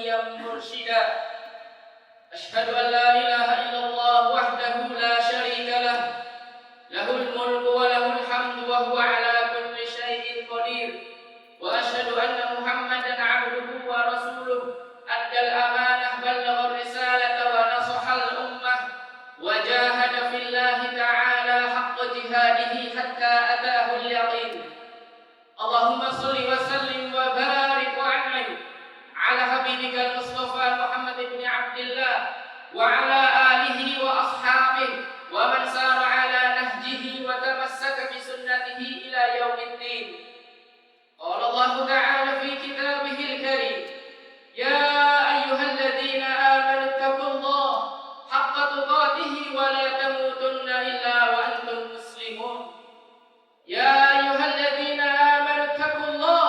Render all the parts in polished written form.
وليا مرشدا. أشهد أن لا إله إلا الله وحده لا شريك له، له الملك وله الحمد وهو على كل شيء قدير. وأشهد أن محمدا عبده ورسوله أدى الأمانة بلغ الرسالة ونصح الأمة وجاهد في الله تعالى حق جهاده حتى أتاه اليقين. اللهم صل وسلم وبارك وأنعم على حبيبك المصطفى محمد بن عبد الله وعلى آله وأصحابه ومن سار على نهجه وتمسك بسنته إلى يوم الدين. قال الله تعالى في كتابه الكريم: يا أيها الذين آمنوا اتقوا الله حق تقاته ولا تموتن إلا وأنتم مسلمون. يا أيها الذين آمنوا اتقوا الله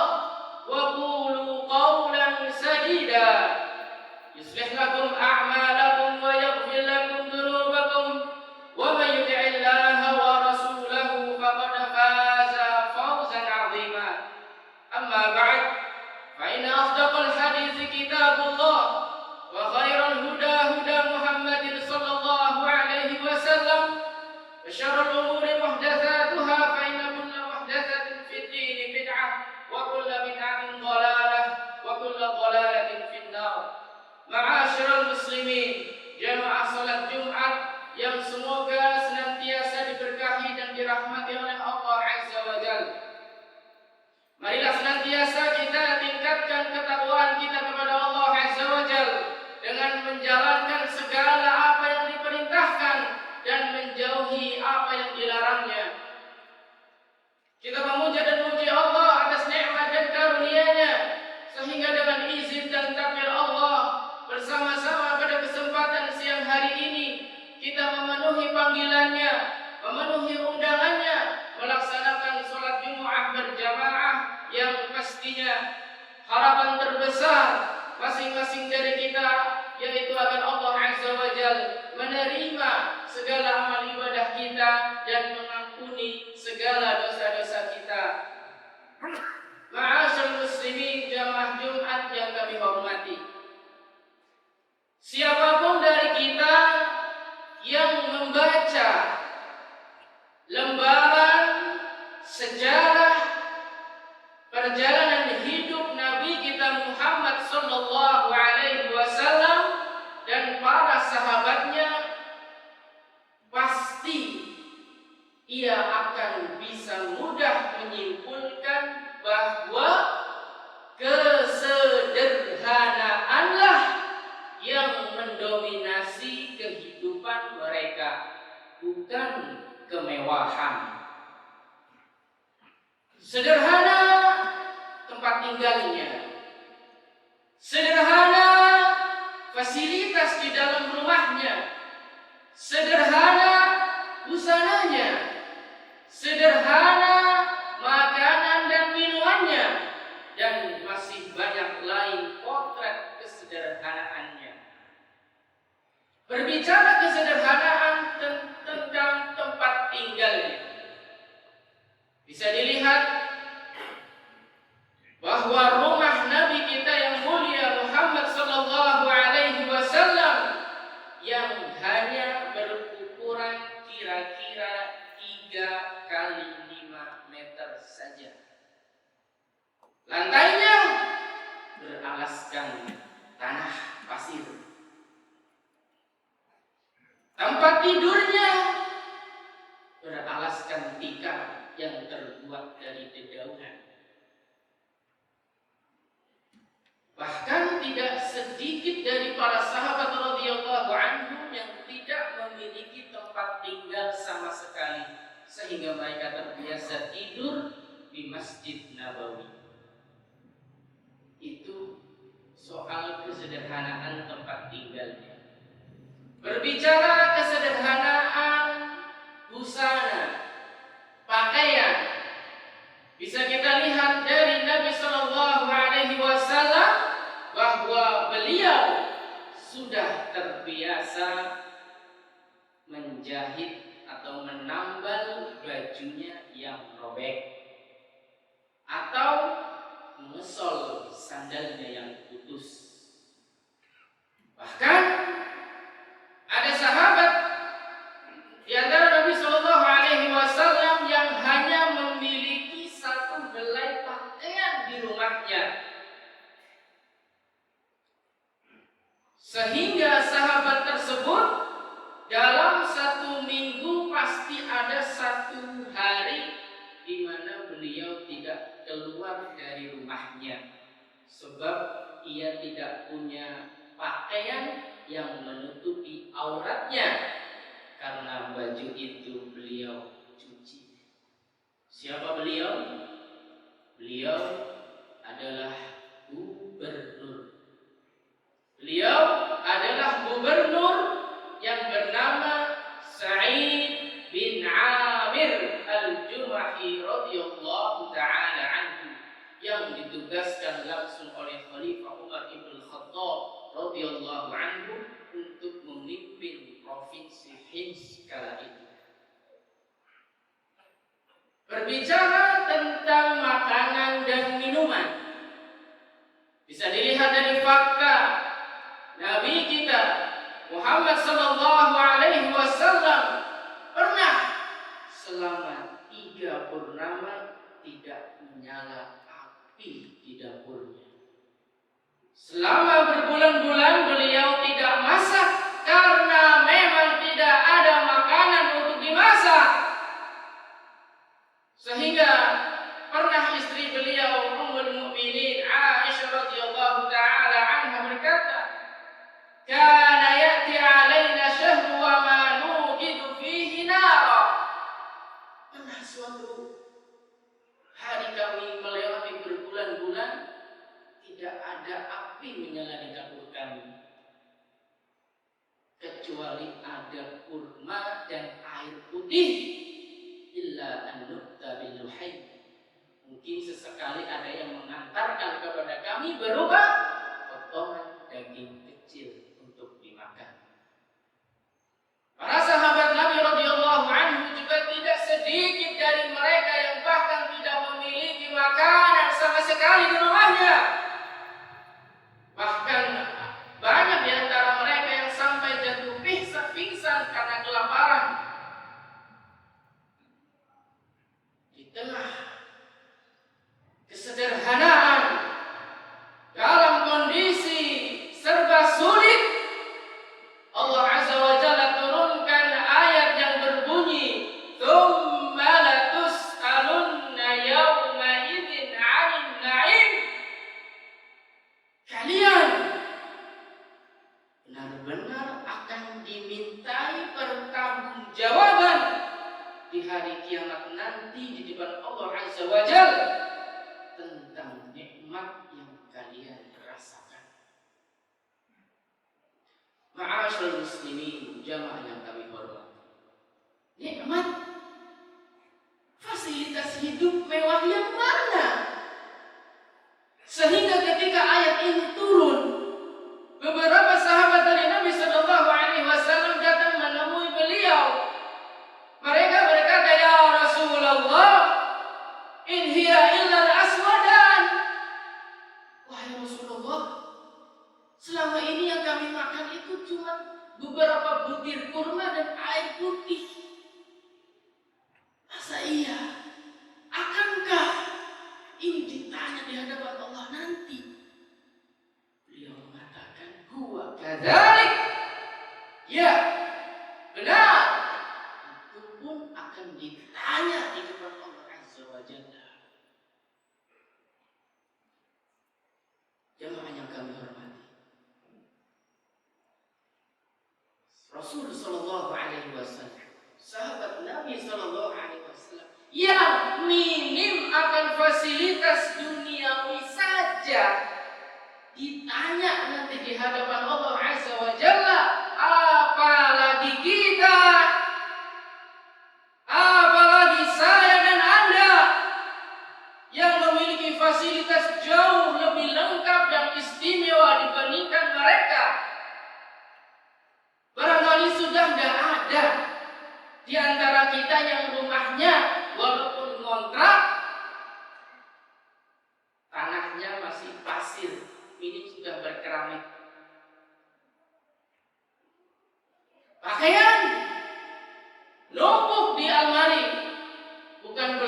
وقولوا قولا سديدا يصلح لكم أعمالكم ويغفر لكم ذنوبكم ومن يطع الله ورسوله فقد فاز فوزا عظيما. أما بعد، فإن أصدق الحديث كتاب الله وخير الهدى هدى محمد صلى الله عليه وسلم وشر الأمور محدثاتها فإن كل محدثة في الدين بدعة وكل بدعة ضلالة وكل ضلالة في النار. Ma'asyiral muslimin, jamaah salat Jumat yang semoga senantiasa diberkahi dan dirahmati oleh Allah Azza wa Jalla. Marilah senantiasa kita tingkatkan ketakwaan kita kepada Allah Azza wa Jalla dengan menjalankan segala apa yang diperintahkan dan menjauhi apa yang dilarangnya. Kita memuja dan memuji Allah atas nikmat dan karunia-Nya, sehingga dengan izin dan takdir Allah bersama-sama pada kesempatan siang hari ini kita memenuhi panggilannya, memenuhi undangannya, melaksanakan sholat Jumat berjamaah yang pastinya harapan terbesar masing-masing dari kita yaitu agar Allah Azza wa Jalla menerima segala amal ibadah kita dan mengampuni segala dosa-dosa kita. Ma'asyiral muslimin, jamaah Jumat yang kami hormati, siapapun dari kita yang membaca lembaran sejarah perjalanan hidup Nabi kita Muhammad sallallahu alaihi wasallam dan para sahabatnya, pasti ia akan bisa mudah menyimpulkan bahwa kesederhanaanlah yang mendominasi kehidupan mereka, bukan kemewahan. Sederhana tempat tinggalnya, sederhana fasilitas di dalam rumahnya, sederhana busananya, sederhana makanan dan minumannya, dan masih banyak lain potret kesederhanaannya. Berbicara kesederhanaan tentang tempat tinggalnya, bisa dilihat bahwa rumah Nabi kita yang mulia Muhammad sallallahu alaihi wasallam yang hanya berukuran kira-kira 3 kali 5 meter saja. Lantainya beralaskan tanah pasir. Tempat tidurnya beralaskan tikar yang terbuat dari dedaunan. Bahkan tidak sedikit dari para sahabat radhiyallahu anhum yang tidak memiliki tempat tinggal sama sekali, sehingga mereka terbiasa tidur di Masjid Nabawi. Itu soal kesederhanaan tempat tinggalnya. Berbicara kesederhanaan busana, pakaian, bisa kita lihat dari Nabi sallallahu alaihi wasallam bahwa beliau sudah terbiasa menjahit atau menambal bajunya yang robek atau mengesol sandalnya yang putus. Bahkan ada sahabat di antara Nabi Shallallahu Alaihi Wasallam yang hanya memiliki satu helai pakaian di rumahnya, sehingga sahabat tersebut dalam satu minggu pasti ada satu hari di mana beliau tidak keluar dari rumahnya, sebab ia tidak punya pakaian yang menutupi auratnya, karena baju itu beliau cuci. Siapa beliau? Beliau adalah gubernur. Beliau adalah gubernur yang bernama Sa'id bin Amir al-Jumahi radhiyallahu ta'ala anhu, yang ditugaskan langsung oleh Khalifah Umar ibn Khattab radhiyallahu anhu untuk memimpin provinsi Hins kala itu. Berbicara tentang makanan dan minuman, bisa dilihat dari fakta Nabi kita Muhammad sallallahu alaihi wasallam pernah selama 3 purnama tidak menyala api di dapurnya. Selama berbulan-bulan beliau tidak masak karena memang tidak ada makanan untuk dimasak. Sehingga pernah istri beliau Ummul Mukminin Aisyah radhiyallahu taala anha berkata, "Kana ya'ti 'alaina syahru wa ma nujidu fihi nara." Pernah suatu hari kami melewati berbulan-bulan tidak ada api menyala di dapur kami, kecuali ada kurma dan air putih, illa an-nukta bil luhay. Mungkin sesekali ada yang mengantarkan kepada kami berupa potongan daging kecil untuk dimakan. Para sahabat Nabi radhiyallahu anhu juga tidak sedikit dari mereka yang bahkan tidak memiliki makanan sama sekali di rumahnya. Bahkan banyak di antara mereka yang sampai jatuh pingsan karena kelaparan. Di tengah kesederhanaan, dalam kondisi serba sulit, Allah Azza wa Jalla turunkan ayat yang berbunyi, "Tsumma latus'alunna yawma idzin 'anil na'im." Kalian benar-benar akan dimintai pertanggungjawaban di hari kiamat nanti di depan Allah Azza wa Jalla tentang nikmat yang kalian rasakan. Ma'asyiral muslimin, jamaah yang kami hormati, nikmat fasilitas hidup mewah yang mana? Sehingga ketika ayat ini turun, beberapa sahabat dari Nabi sallallahu alaihi wasallam datang menemui beliau. Mereka berkata, "Ya Rasulullah, in hiya illa al-aswadan." Wahai Rasulullah, selama ini yang kami makan itu cuma beberapa butir kurma dan air putih. Masa iya? Akankah ini ditanya di hadapan Allah nanti? Beliau mengatakan, "Huwa kadzalik." Ya, benar. Itu pun akan ditanya di depan Allah Azza wa Jalla. Jamaah yang kami hormati, Rasul sallallahu alaihi wasallam, sahabat Nabi sallallahu alaihi wasallam yang minim akan fasilitas duniawi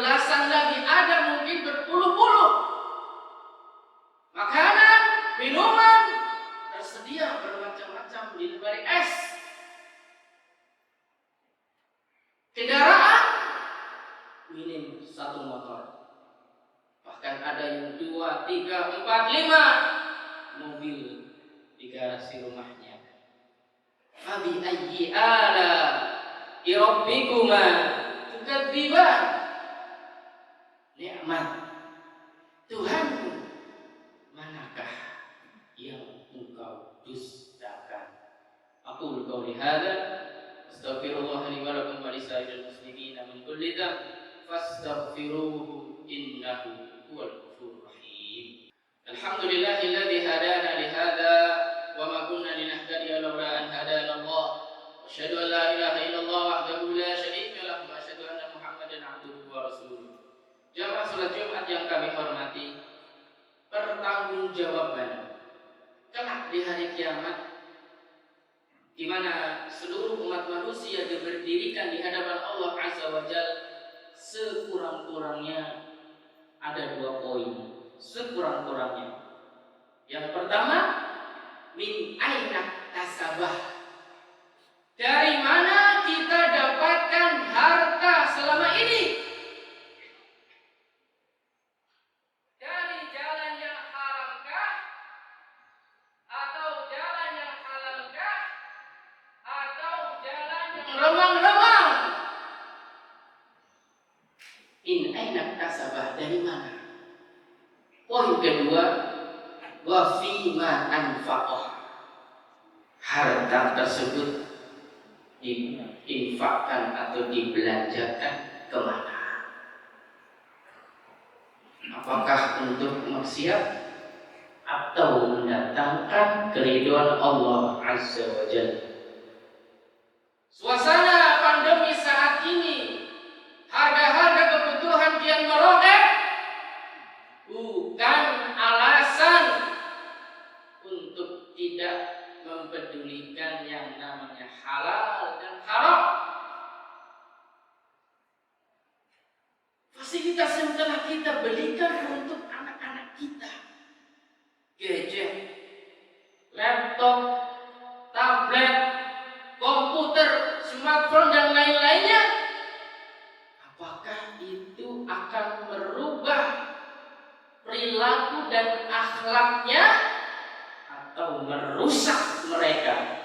belasan lagi, ada mungkin berpuluh-puluh. Makanan, minuman tersedia bermacam-macam di lemari es. Kendaraan minim 1 motor. Bahkan ada yang 2, 3, 4, 5 mobil di garasi rumahnya. Fabi ayyi ala rabbikuma tukadziban. Nikmat Tuhanmu manakah yang engkau dustakan? Aqulu qawli hadza astaghfirullah li wa lakum wa lisairil muslimin min kulli dhanb fastaghfiruhu innahu huwal ghafurur rahim. Alhamdulillahilladzi hadana li hadza wa ma kunna linahtadiya laula an hadana Allah. Asyhadu an la ilaha illallah wahdahu la syarika lahu wa asyhadu anna Muhammadan abduhu wa rasuluh. Jamaah salat Jumat yang kami hormati, pertanggungjawaban kelak di hari kiamat, di mana seluruh umat manusia diberdirikan di hadapan Allah Azza wa Jalla, sekurang-kurangnya ada 2 poin. Sekurang-kurangnya, yang pertama, min aina tasabah, dari mana kita dapatkan harta selama ini? Dari jalan yang haramkah? Atau jalan yang halalkah? Atau jalan yang remang-remang? In aina tasabah, dari mana? Poin kedua, wa fima anfaqah, harta tersebut diinfakkan atau dibelanjakan kemana? Apakah untuk maksiat atau mendatangkan keridhaan Allah Azza wa Jalla? Suasana pandemi saat ini, harga-harga kebutuhan kian merokok, bukan alasan untuk tidak mempedulikan yang namanya halal dan haram. Fasilitas yang telah kita belikan untuk anak-anak kita, gadget, laptop, tablet, komputer, smartphone dan lain-lainnya, apakah itu akan merubah perilaku dan akhlaknya atau merusak mereka?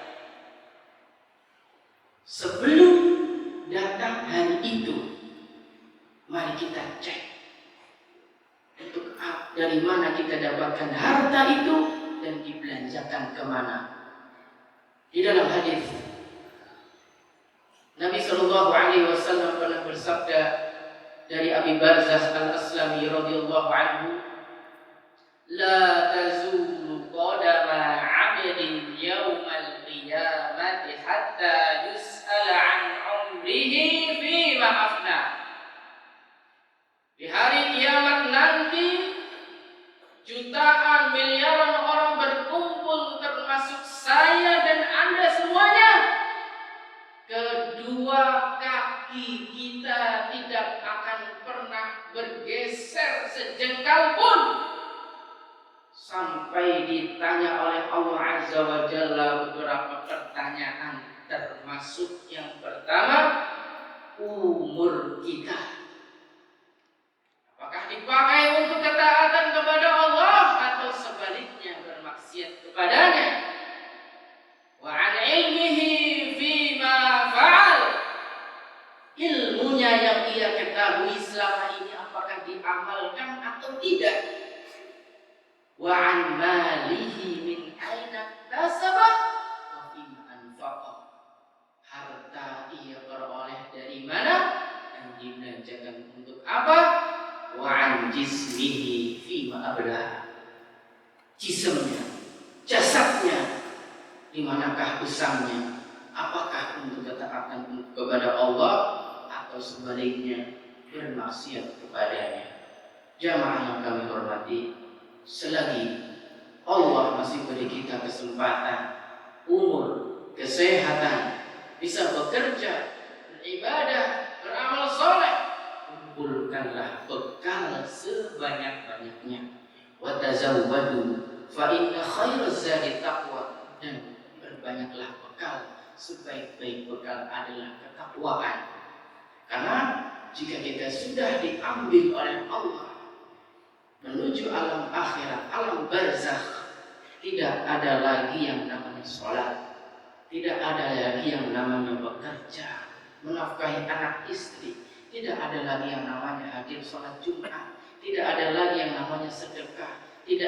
Sebelum datang hari itu, mari kita cek untuk dari mana kita dapatkan harta itu dan dibelanjakan kemana. Di dalam hadis Nabi Shallallahu Alaihi Wasallam pernah bersabda dari Abi Barzah Al-Aslami radhiyallahu anhu, la tazulu qadama 'abdin yawmal qiyamati hatta yus'ala 'an 'umrihi fima afna. Di hari kiamat nanti, jutaan miliaran orang berkumpul, termasuk saya dan Anda semuanya. Kedua kaki kita tidak akan pernah bergeser sejengkal pun, sampai ditanya oleh Allah Azza wa Jalla beberapa pertanyaan, termasuk yang pertama, umur kita. Apakah dipakai untuk ketaatan kepada Allah atau sebaliknya bermaksiat kepadanya? Wa an ilmihi fima fa'al, ilmunya yang ia ketahui selama ini apakah diamalkan atau tidak? Wa an malihi min aina tasabah wa fima anfaqah, harta ia peroleh dari mana dan dibelanjakan untuk apa? Wa an jismihi fima ablah, jisimnya, jasadnya, di manakah usangnya? Apakah untuk ketaatan kepada Allah atau sebaliknya bermaksiat kepadanya? Jamaah yang kami hormati, selagi Allah masih beri kita kesempatan, umur, kesehatan, bisa bekerja, beribadah, beramal soleh, kumpulkan kumpulkanlah bekal sebanyak-banyaknya. Wa tazawwadu fa inna khairaz zadi taqwa, dan berbanyaklah bekal, sebaik-baik bekal adalah ketakwaan. Karena jika kita sudah diambil oleh Allah menuju alam akhirat, alam barzakh, tidak ada lagi yang namanya sholat, tidak ada lagi yang namanya bekerja, menafkahi anak istri, tidak ada lagi yang namanya hadir sholat Jumat, tidak ada lagi yang namanya sedekah, tidak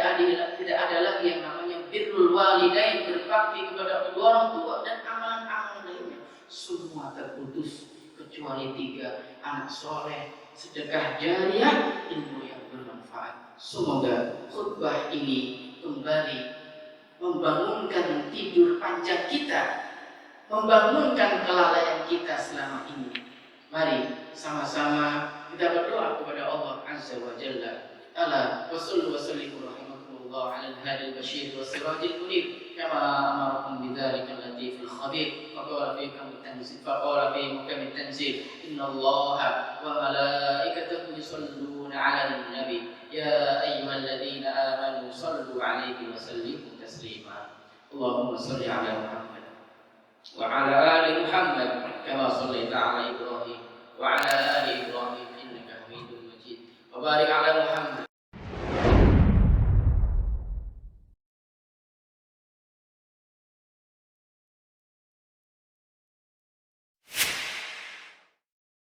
ada lagi yang namanya birrul walidain, berbakti kepada kedua orang tua, dan amalan-amalan lainnya. Semua terputus kecuali 3: anak soleh, sedekah jariyah, ilmu yang bermanfaat. Semoga khutbah ini kembali membangunkan tidur panjang kita, membangunkan kelalaian kita selama ini. Mari sama-sama kita berdoa kepada Allah Azza wa Jalla. Ala wa sallu wa sallimu rahimakumullah ala al-hadi al-bashir wa sirajil munir kama amarakum bidzalika al-latiful khabir. Faqala fi mukamit tanzil inna Allaha wa malaikatahu yusalluna ala nabi ya ayyuhalladzina amanu sallu alaihi wa sallimu taslima. Allahumma salli ala Muhammad wa ala ali Muhammad kama shallaita ala Ibrahim wa ala ali Ibrahim innaka Hamidum Majid. Wa barik ala Muhammad